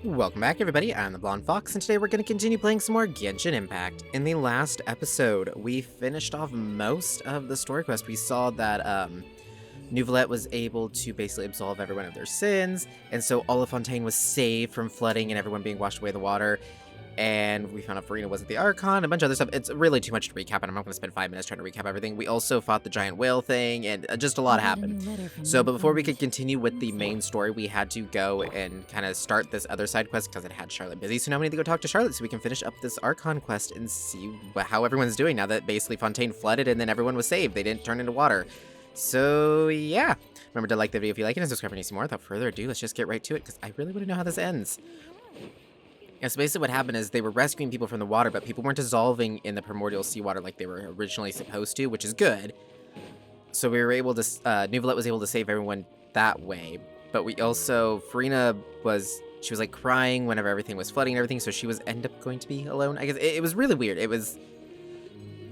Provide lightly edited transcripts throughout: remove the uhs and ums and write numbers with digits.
Welcome back, everybody. I'm the Blonde Fox, and today we're going to continue playing some more Genshin Impact. In the last episode, we finished off most of the story quest. We saw that Nouvelette was able to basically absolve everyone of their sins, and so Olifontaine was saved from flooding and everyone being washed away in the water. And we found out Farina wasn't the Archon, a bunch of other stuff. It's really too much to recap, and I'm not going to spend 5 minutes trying to recap everything. We also fought the giant whale thing, and just a lot happened. So, but before we could continue with the main story, we had to go and kind of start this other side quest because it had Charlotte busy. So now we need to go talk to Charlotte so we can finish up this Archon quest and see how everyone's doing now that basically Fontaine flooded and then everyone was saved. They didn't turn into water. So, yeah. Remember to like the video if you like it and subscribe for any more. Without further ado, let's just get right to it because I really want to know how this ends. And so basically what happened is they were rescuing people from the water, but people weren't dissolving in the primordial seawater like they were originally supposed to, which is good. So we were able to, Nouvelette was able to save everyone that way. But we also, Farina she was like crying whenever everything was flooding and everything, so she was end up going to be alone. I guess it was really weird. It was,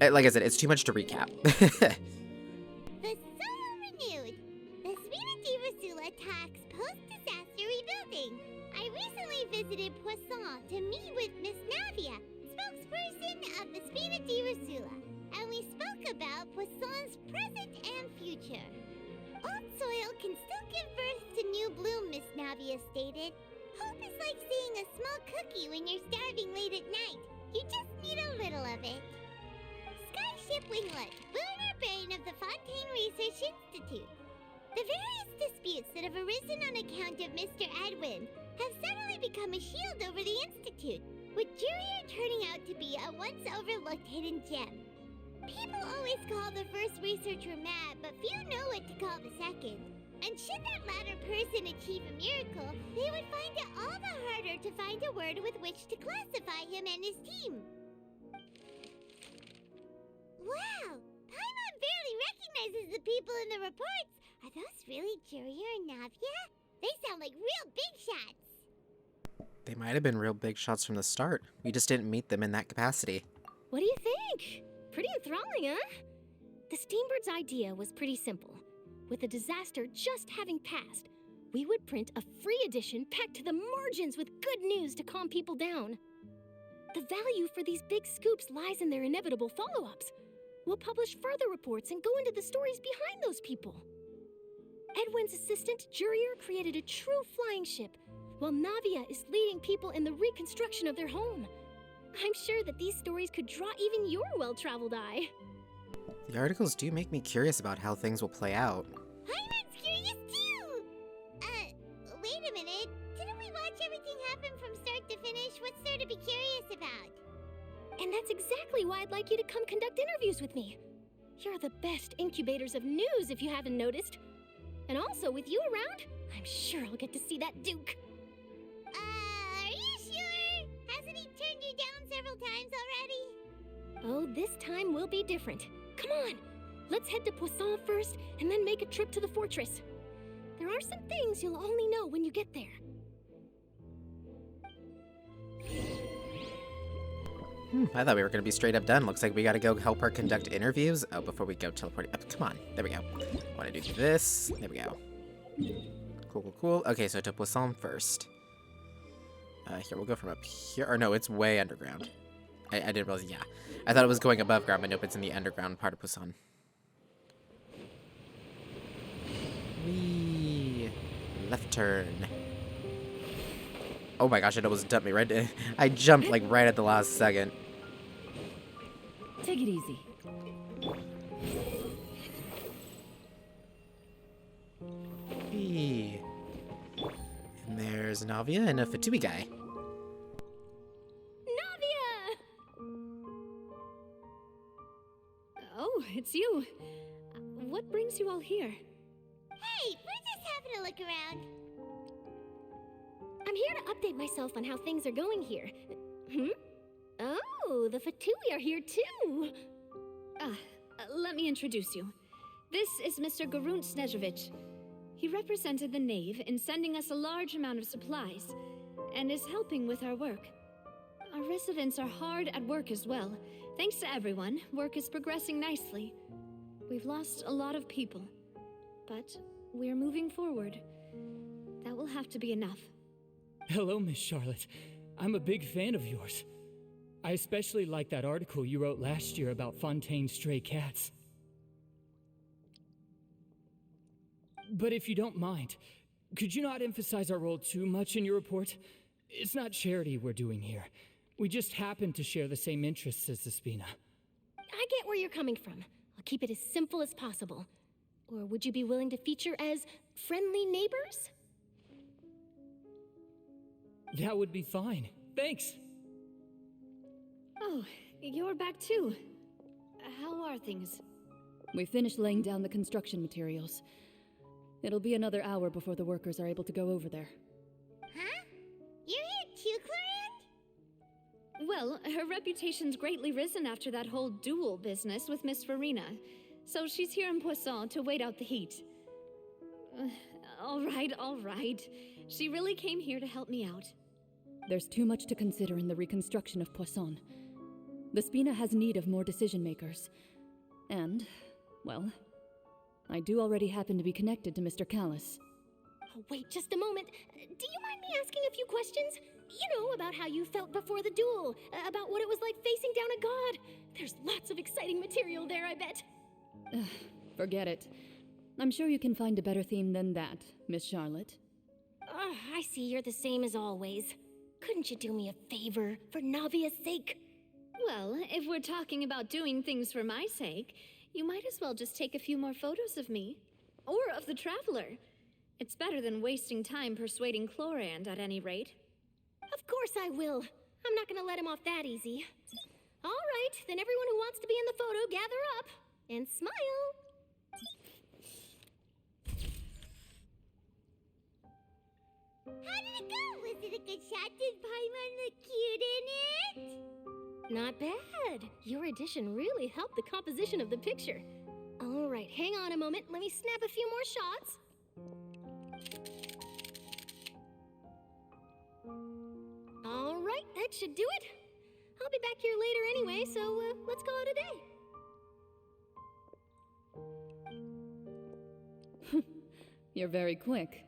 like I said, it's too much to recap. The soul renewed. The Sweet attacks post-disaster rebuilding. I recently visited Poisson to meet with Miss Navia, spokesperson of the Spina di Rosula, and we spoke about Poisson's present and future. Old soil can still give birth to new bloom, Miss Navia stated. Hope is like seeing a small cookie when you're starving late at night. You just need a little of it. Skyship Winglet, lunar brain of the Fontaine Research Institute. The various disputes that have arisen on account of Mr. Edwin have suddenly become a shield over the Institute, with Jurier turning out to be a once overlooked hidden gem. People always call the first researcher mad, but few know what to call the second. And should that latter person achieve a miracle, they would find it all the harder to find a word with which to classify him and his team. Wow! Paimon barely recognizes the people in the reports. Are those really Jurier and Navia? They sound like real big shots. They might have been real big shots from the start. We just didn't meet them in that capacity. What do you think? Pretty enthralling, huh? The Steambird's idea was pretty simple. With the disaster just having passed, we would print a free edition packed to the margins with good news to calm people down. The value for these big scoops lies in their inevitable follow-ups. We'll publish further reports and go into the stories behind those people. Edwin's assistant, Jurier, created a true flying ship, while Navia is leading people in the reconstruction of their home. I'm sure that these stories could draw even your well-traveled eye. The articles do make me curious about how things will play out. Paimon's curious too! Wait a minute. Didn't we watch everything happen from start to finish? What's there to be curious about? And that's exactly why I'd like you to come conduct interviews with me. You're the best incubators of news, if you haven't noticed. And also, with you around, I'm sure I'll get to see that Duke. Are you sure? Hasn't he turned you down several times already? Oh, this time will be different. Come on, let's head to Poisson first, and then make a trip to the fortress. There are some things you'll only know when you get there. I thought we were going to be straight up done. Looks like we got to go help her conduct interviews. Oh, before we go teleporting up. Come on. There we go. Want to do this. There we go. Cool, cool, cool. Okay, so to Poisson first. Here, we'll go from up here. Or no, it's way underground. I didn't realize, yeah. I thought it was going above ground, but nope, it's in the underground part of Poisson. Whee! Left turn. Oh my gosh, it almost dumped me right to, I jumped like right at the last second. Take it easy. Whee! And there's Navia and a Fatui guy. Oh, it's you. What brings you all here? Hey, we're just having a look around. I'm here to update myself on how things are going here. Oh, the Fatui are here too. Let me introduce you. This is Mr. Garunt Snežević. He represented the Knave in sending us a large amount of supplies, and is helping with our work. Our residents are hard at work as well. Thanks to everyone, work is progressing nicely. We've lost a lot of people, but we're moving forward. That will have to be enough. Hello, Miss Charlotte. I'm a big fan of yours. I especially like that article you wrote last year about Fontaine's stray cats. But if you don't mind, could you not emphasize our role too much in your report? It's not charity we're doing here. We just happen to share the same interests as the Spina. I get where you're coming from. I'll keep it as simple as possible. Or would you be willing to feature as friendly neighbors? That would be fine. Thanks. Oh, you're back too. How are things? We finished laying down the construction materials. It'll be another hour before the workers are able to go over there. Huh? You're here too, Clarant? Well, her reputation's greatly risen after that whole duel business with Miss Farina, so she's here in Poisson to wait out the heat. All right. She really came here to help me out. There's too much to consider in the reconstruction of Poisson. The Spina has need of more decision makers. And, well, I do already happen to be connected to Mr. Callis. Oh, wait just a moment. Do you mind me asking a few questions? You know, about how you felt before the duel, about what it was like facing down a god. There's lots of exciting material there, I bet. Forget it. I'm sure you can find a better theme than that, Miss Charlotte. I see you're the same as always. Couldn't you do me a favor, for Navia's sake? Well, if we're talking about doing things for my sake, you might as well just take a few more photos of me. Or of the Traveler. It's better than wasting time persuading Chlorand, at any rate. Of course I will. I'm not gonna let him off that easy. All right, then everyone who wants to be in the photo, gather up. And smile. How did it go? Was it a good shot? Did Paimon look cute in it? Not bad. Your addition really helped the composition of the picture. All right, hang on a moment. Let me snap a few more shots. All right, that should do it. I'll be back here later anyway, so let's call it a day. You're very quick.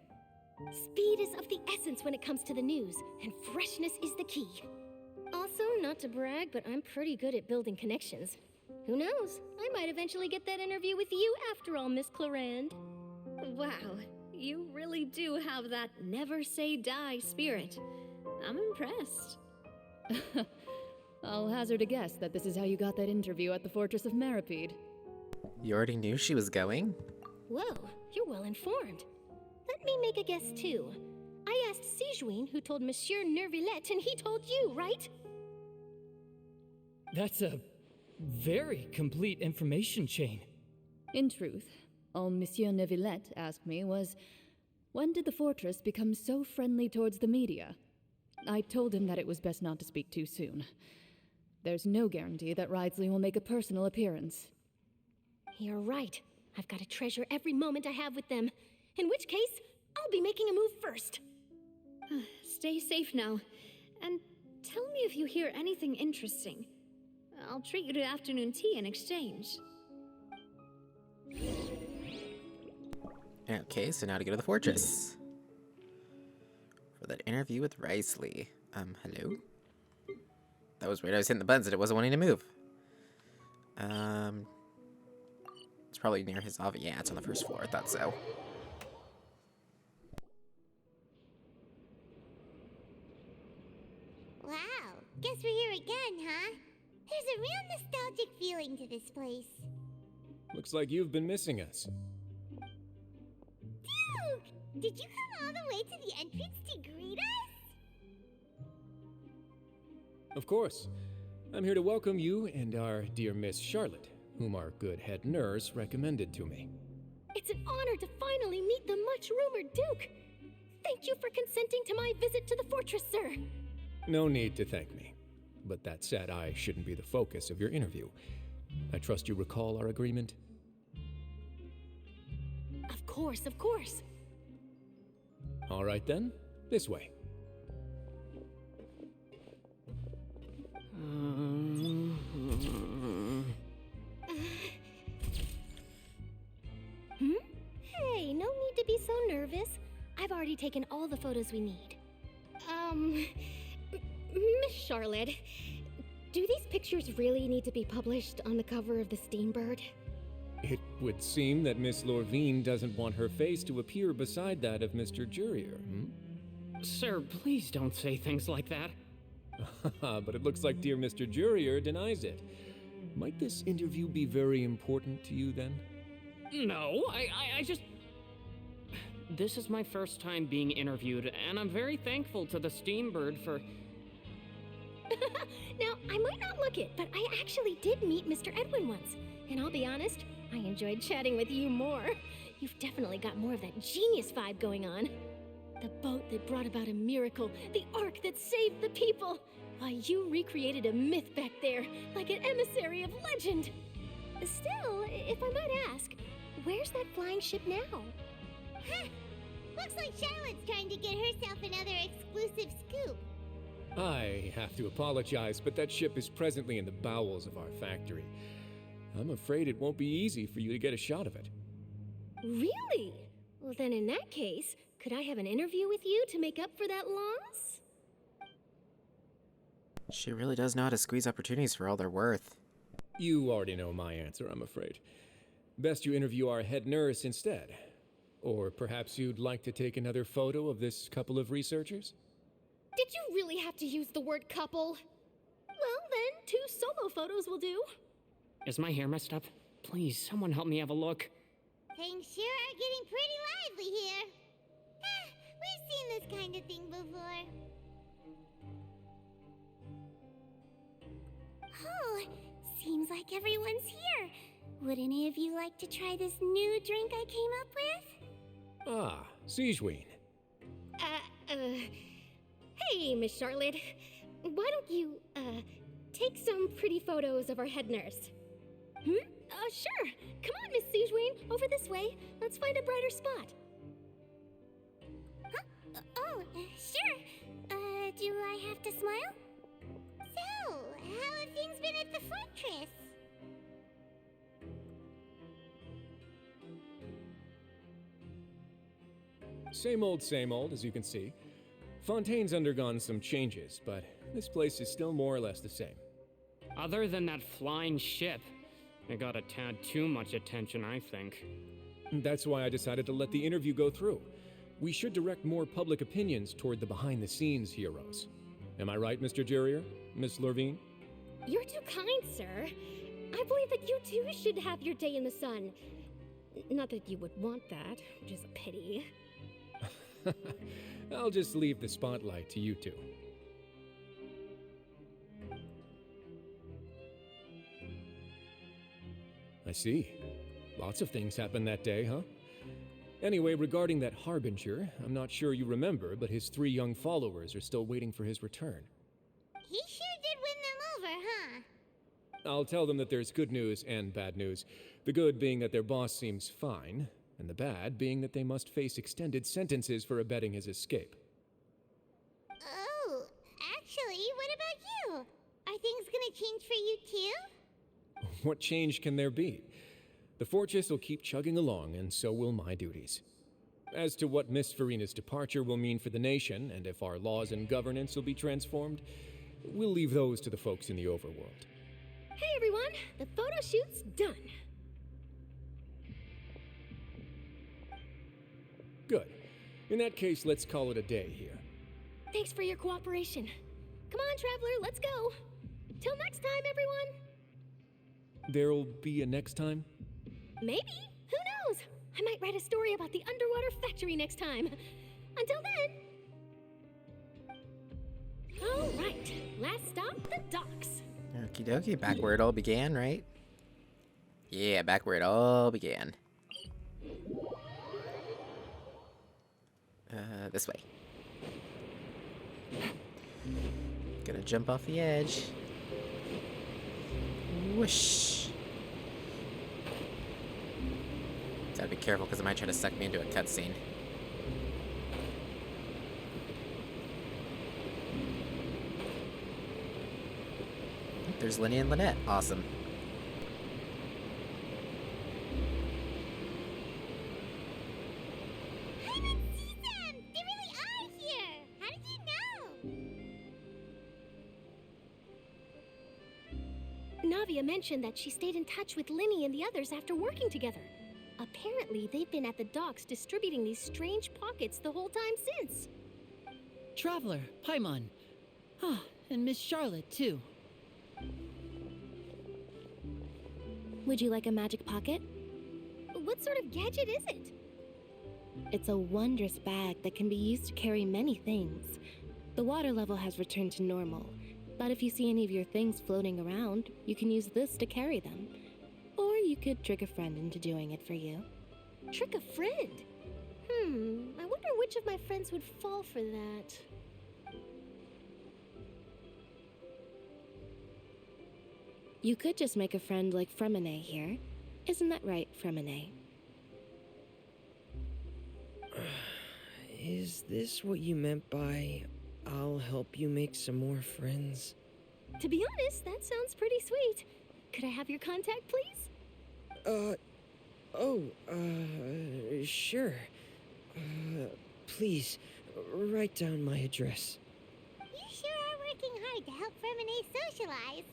Speed is of the essence when it comes to the news, and freshness is the key. Also, not to brag, but I'm pretty good at building connections. Who knows? I might eventually get that interview with you after all, Miss Chlorand. Wow, you really do have that never say die spirit. I'm impressed. I'll hazard a guess that this is how you got that interview at the Fortress of Maripede. You already knew she was going? Whoa, you're well informed. Let me make a guess too. I asked Sijuin, who told Monsieur Nervillette, and he told you, right? That's a very complete information chain. In truth, all Monsieur Neuvillette asked me was, when did the fortress become so friendly towards the media? I told him that it was best not to speak too soon. There's no guarantee that Ridsley will make a personal appearance. You're right. I've got to treasure every moment I have with them. In which case, I'll be making a move first. Stay safe now. And tell me if you hear anything interesting. I'll treat you to afternoon tea in exchange. Okay, so now to go to the fortress. For that interview with Risley. Hello? That was weird. I was hitting the buttons and it wasn't wanting to move. It's probably near his office. Yeah, it's on the first floor. I thought so. Wow, guess we're here again, huh? There's a real nostalgic feeling to this place. Looks like you've been missing us. Duke, did you come all the way to the entrance to greet us? Of course. I'm here to welcome you and our dear Miss Charlotte, whom our good head nurse recommended to me. It's an honor to finally meet the much-rumored Duke. Thank you for consenting to my visit to the fortress, sir. No need to thank me. But that said, I shouldn't be the focus of your interview. I trust you recall our agreement? Of course, of course. All right then, this way. Hey, no need to be so nervous. I've already taken all the photos we need. Miss Charlotte, do these pictures really need to be published on the cover of the Steambird? It would seem that Miss Lorvine doesn't want her face to appear beside that of Mr. Jurier, Sir, please don't say things like that. But it looks like dear Mr. Jurier denies it. Might this interview be very important to you then? No, I just... This is my first time being interviewed, and I'm very thankful to the Steambird for... Now, I might not look it, but I actually did meet Mr. Edwin once. And I'll be honest, I enjoyed chatting with you more. You've definitely got more of that genius vibe going on. The boat that brought about a miracle, the ark that saved the people. Why, you recreated a myth back there, like an emissary of legend. Still, if I might ask, where's that flying ship now? Huh. Looks like Charlotte's trying to get herself another exclusive scoop. I have to apologize, but that ship is presently in the bowels of our factory. I'm afraid it won't be easy for you to get a shot of it. Really? Well, then in that case, could I have an interview with you to make up for that loss? She really does know how to squeeze opportunities for all they're worth. You already know my answer, I'm afraid. Best you interview our head nurse instead. Or perhaps you'd like to take another photo of this couple of researchers? Did you really have to use the word couple? Well, then, 2 solo photos will do. Is my hair messed up? Please, someone help me have a look. Things sure are getting pretty lively here. We've seen this kind of thing before. Oh, seems like everyone's here. Would any of you like to try this new drink I came up with? Ah, Siegeween. Hey, Miss Charlotte. Why don't you, take some pretty photos of our head nurse? Sure. Come on, Miss Siegeween, over this way. Let's find a brighter spot. Huh? Sure. Do I have to smile? So, how have things been at the fortress? Same old, as you can see. Fontaine's undergone some changes, but this place is still more or less the same. Other than that flying ship, it got a tad too much attention, I think. That's why I decided to let the interview go through. We should direct more public opinions toward the behind-the-scenes heroes. Am I right, Mr. Jurier? Miss Lorvine? You're too kind, sir. I believe that you too should have your day in the sun. Not that you would want that, which is a pity. I'll just leave the spotlight to you two. I see. Lots of things happened that day, huh? Anyway, regarding that Harbinger, I'm not sure you remember, but his 3 young followers are still waiting for his return. He sure did win them over, huh? I'll tell them that there's good news and bad news. The good being that their boss seems fine, and the bad being that they must face extended sentences for abetting his escape. Oh, actually, what about you? Are things gonna change for you too? What change can there be? The fortress will keep chugging along, and so will my duties. As to what Miss Verina's departure will mean for the nation, and if our laws and governance will be transformed, we'll leave those to the folks in the overworld. Hey everyone, the photo shoot's done. Good. In that case, let's call it a day here. Thanks for your cooperation. Come on, Traveler, let's go. Till next time, everyone. There'll be a next time? Maybe. Who knows? I might write a story about the underwater factory next time. Until then. All right. Last stop, the docks. Okie dokie, back where it all began, right? Yeah, back where it all began. This way. Gonna jump off the edge. Whoosh. Gotta be careful because it might try to suck me into a cutscene. There's Lenny and Lynette. Awesome. I haven't seen them! They really are here! How did you know? Navia mentioned that she stayed in touch with Linny and the others after working together. Apparently, they've been at the docks distributing these strange pockets the whole time since. Traveler, Paimon. Ah, and Miss Charlotte, too. Would you like a magic pocket? What sort of gadget is it? It's a wondrous bag that can be used to carry many things. The water level has returned to normal, but if you see any of your things floating around, you can use this to carry them. Or you could trick a friend into doing it for you. Trick a friend? I wonder which of my friends would fall for that. You could just make a friend like Fremine here. Isn't that right, Fremine? Is this what you meant by, I'll help you make some more friends? To be honest, that sounds pretty sweet. Could I have your contact, please? Sure. Please, write down my address. You sure are working hard to help Fremine socialize.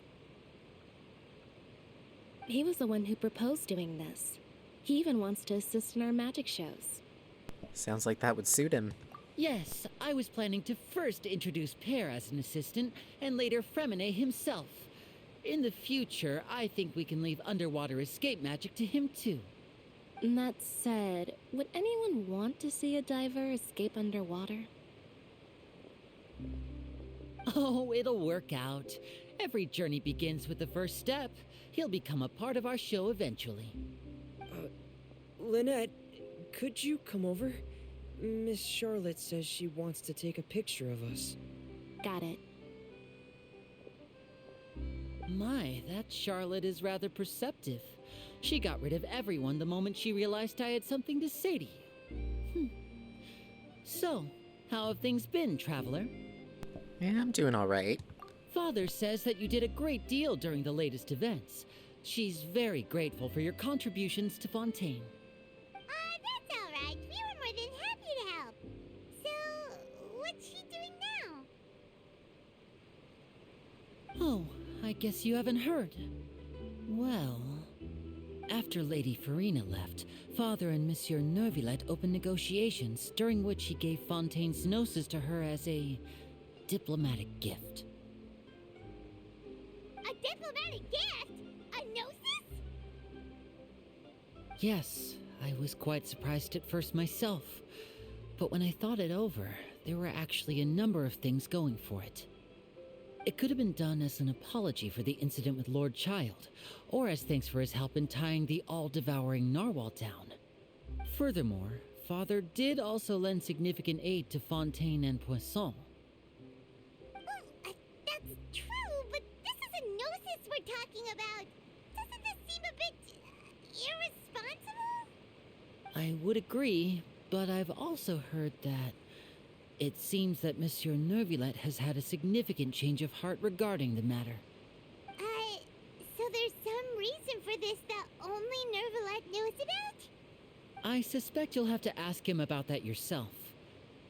He was the one who proposed doing this. He even wants to assist in our magic shows. Sounds like that would suit him. Yes, I was planning to first introduce Pear as an assistant, and later Fremine himself. In the future, I think we can leave underwater escape magic to him too. That said, would anyone want to see a diver escape underwater? Oh, it'll work out. Every journey begins with the first step. He'll become a part of our show eventually. Lynette, could you come over? Miss Charlotte says she wants to take a picture of us. Got it. My, that Charlotte is rather perceptive. She got rid of everyone the moment she realized I had something to say to you. So, how have things been, Traveler? Yeah, I'm doing all right. Father says that you did a great deal during the latest events. She's very grateful for your contributions to Fontaine. That's all right. We were more than happy to help. So, what's she doing now? Oh, I guess you haven't heard. Well, after Lady Farina left, Father and Monsieur Neuvillette opened negotiations, during which he gave Fontaine's gnosis to her as a diplomatic gift. A diplomatic gift? A gnosis? Yes, I was quite surprised at first myself. But when I thought it over, there were actually a number of things going for it. It could have been done as an apology for the incident with Lord Child, or as thanks for his help in tying the all-devouring narwhal down. Furthermore, Father did also lend significant aid to Fontaine and Poisson. Well, that's true, but this is a gnosis we're talking about. Doesn't this seem a bit irresponsible? I would agree, but I've also heard that it seems that Monsieur Neuvillette has had a significant change of heart regarding the matter. So there's some reason for this that only Neuvillette knows about? I suspect you'll have to ask him about that yourself.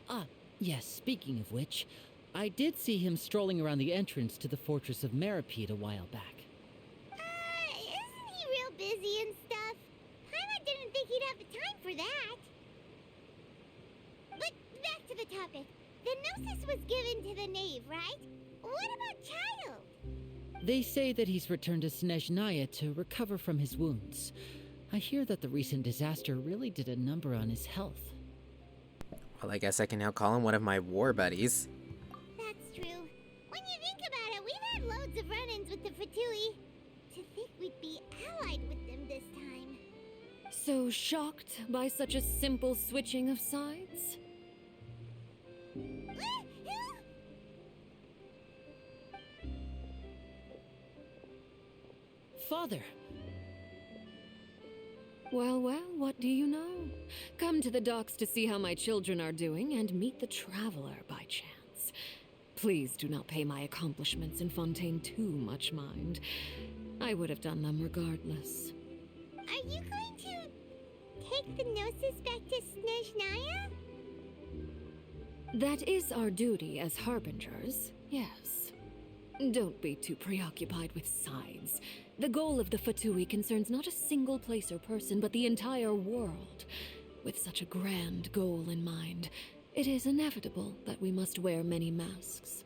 Ah, yes, speaking of which, I did see him strolling around the entrance to the Fortress of Meripede a while back. Isn't he real busy and stuff? Paimon didn't think he'd have the time for that. But back to the topic. The gnosis was given to the knave, right? What about Child? They say that he's returned to Snezhnaya to recover from his wounds. I hear that the recent disaster really did a number on his health. Well, I guess I can now call him one of my war buddies. That's true. When you think about it, we've had loads of run-ins with the Fatui. To think we'd be allied with them this time. So shocked by such a simple switching of sides? Father! Well, what do you know? Come to the docks to see how my children are doing and meet the traveler by chance. Please do not pay my accomplishments in Fontaine too much mind. I would have done them regardless. Are you going to take the gnosis back to Snezhnaya? That is our duty as harbingers, yes. Don't be too preoccupied with sides. The goal of the Fatui concerns not a single place or person, but the entire world. With such a grand goal in mind, it is inevitable that we must wear many masks.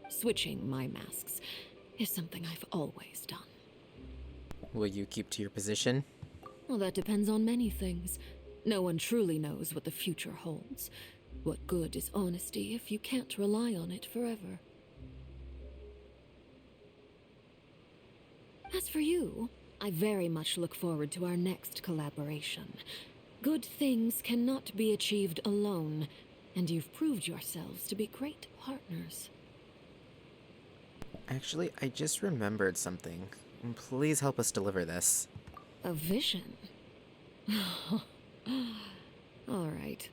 Switching my masks is something I've always done. Will you keep to your position? Well, that depends on many things. No one truly knows what the future holds. What good is honesty if you can't rely on it forever? As for you, I very much look forward to our next collaboration. Good things cannot be achieved alone, and you've proved yourselves to be great partners. Actually, I just remembered something. Please help us deliver this. A vision? All right.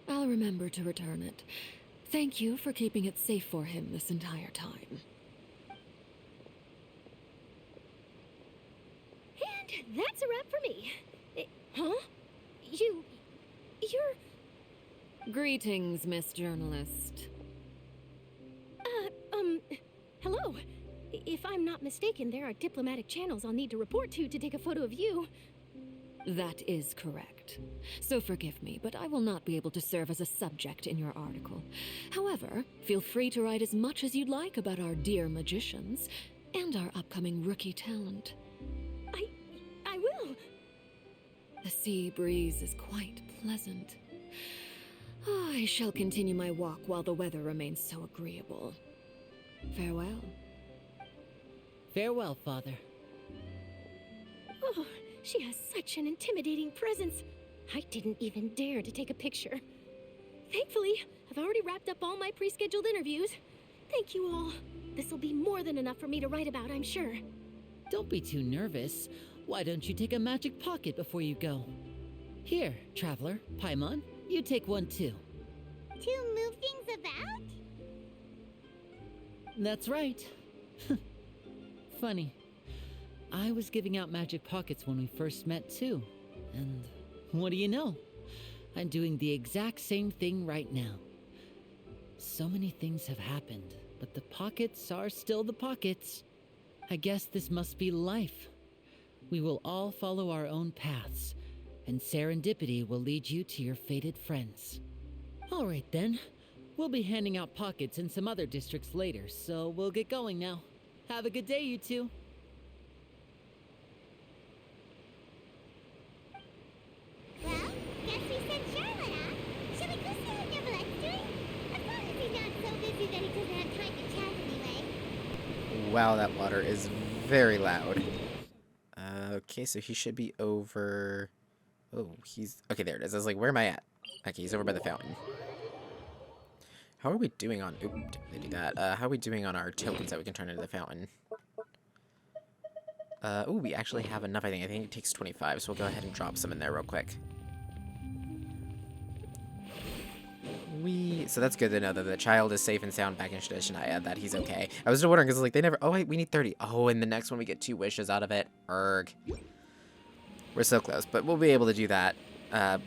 I'll remember to return it. Thank you for keeping it safe for him this entire time. And that's a wrap for me. Huh? You're... Greetings, Miss Journalist. Hello. If I'm not mistaken, there are diplomatic channels I'll need to report to take a photo of you. That is correct. So forgive me, but I will not be able to serve as a subject in your article. However, feel free to write as much as you'd like about our dear magicians and our upcoming rookie talent. I will. The sea breeze is quite pleasant. I shall continue my walk while the weather remains so agreeable. Farewell. Farewell, Father. Oh, she has such an intimidating presence. I didn't even dare to take a picture. Thankfully, I've already wrapped up all my pre-scheduled interviews. Thank you all. This will be more than enough for me to write about, I'm sure. Don't be too nervous. Why don't you take a magic pocket before you go? Here, Traveler, Paimon, you take one too. To move things about? That's right. Funny. I was giving out magic pockets when we first met too. And what do you know? I'm doing the exact same thing right now. So many things have happened, but the pockets are still the pockets. I guess this must be life. We will all follow our own paths, and serendipity will lead you to your fated friends. All right then. We'll be handing out pockets in some other districts later, so we'll get going now. Have a good day, you two. Well, guess we sent Charlotte off. Shall we go see what Neverlette's doing? Of course he's not so busy that he doesn't have time to chat anyway. Wow, that water is very loud. Okay, so he should be over... Oh, he's... Okay, there it is. I was like, where am I at? Okay, he's over by the fountain. How are we doing on... Oop, didn't they do that? How are we doing on our tokens that we can turn into the fountain? Ooh, we actually have enough, I think. I think it takes 25, so we'll go ahead and drop some in there real quick. So that's good to know that the child is safe and sound back in Shishaniah, that he's okay. I was just wondering, because like, they never... Oh, wait, we need 30. Oh, and the next one we get 2 wishes out of it. Erg. We're so close, but we'll be able to do that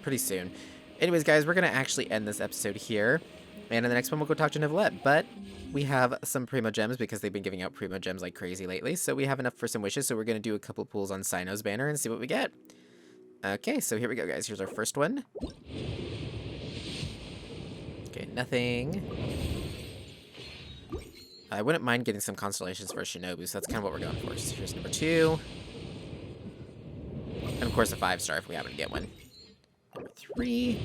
pretty soon. Anyways, guys, we're going to actually end this episode here. And in the next one, we'll go talk to Neverlet. But we have some Primo Gems because they've been giving out Primo Gems like crazy lately. So we have enough for some wishes. So we're going to do a couple pulls on Sino's banner and see what we get. Okay, so here we go, guys. Here's our first one. Okay, nothing. I wouldn't mind getting some constellations for Shinobu, so that's kind of what we're going for. So here's number 2. And of course a 5-star if we happen to get one. Number 3.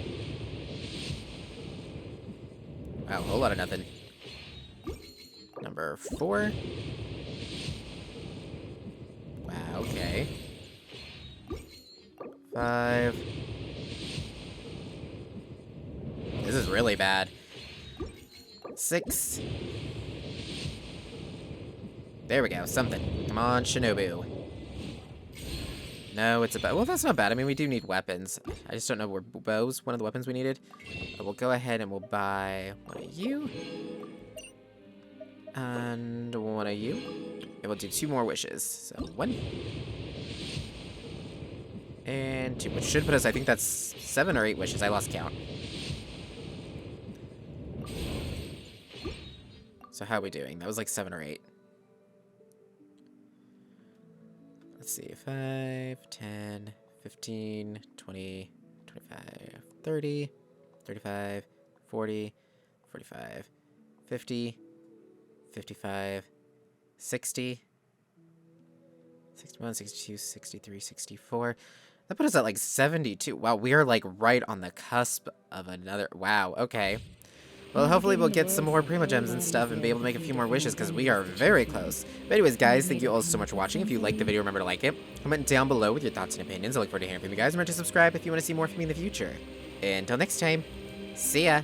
Wow, a whole lot of nothing. Number 4. Wow, okay. 5. This is really bad. 6. There we go, something. Come on, Shinobu. No, it's about... Well, that's not bad. I mean, we do need weapons. I just don't know where bows, one of the weapons we needed. But we'll go ahead and we'll buy one of you. And one of you. And we'll do 2 more wishes. So, 1. And 2, which should put us, I think that's 7 or 8 wishes. I lost count. So how are we doing? That was like 7 or 8. let's see, 5, 10, 15, 20, 25, 30, 35, 40, 45, 50, 55, 60, 61, 62, 63, 64. That put us at like 72. Wow, we are like right on the cusp of another. Wow, okay. Well, hopefully we'll get some more Primo Gems and stuff and be able to make a few more wishes because we are very close. But anyways, guys, thank you all so much for watching. If you liked the video, remember to like it. Comment down below with your thoughts and opinions. I look forward to hearing from you guys. Remember to subscribe if you want to see more from me in the future. And until next time, see ya!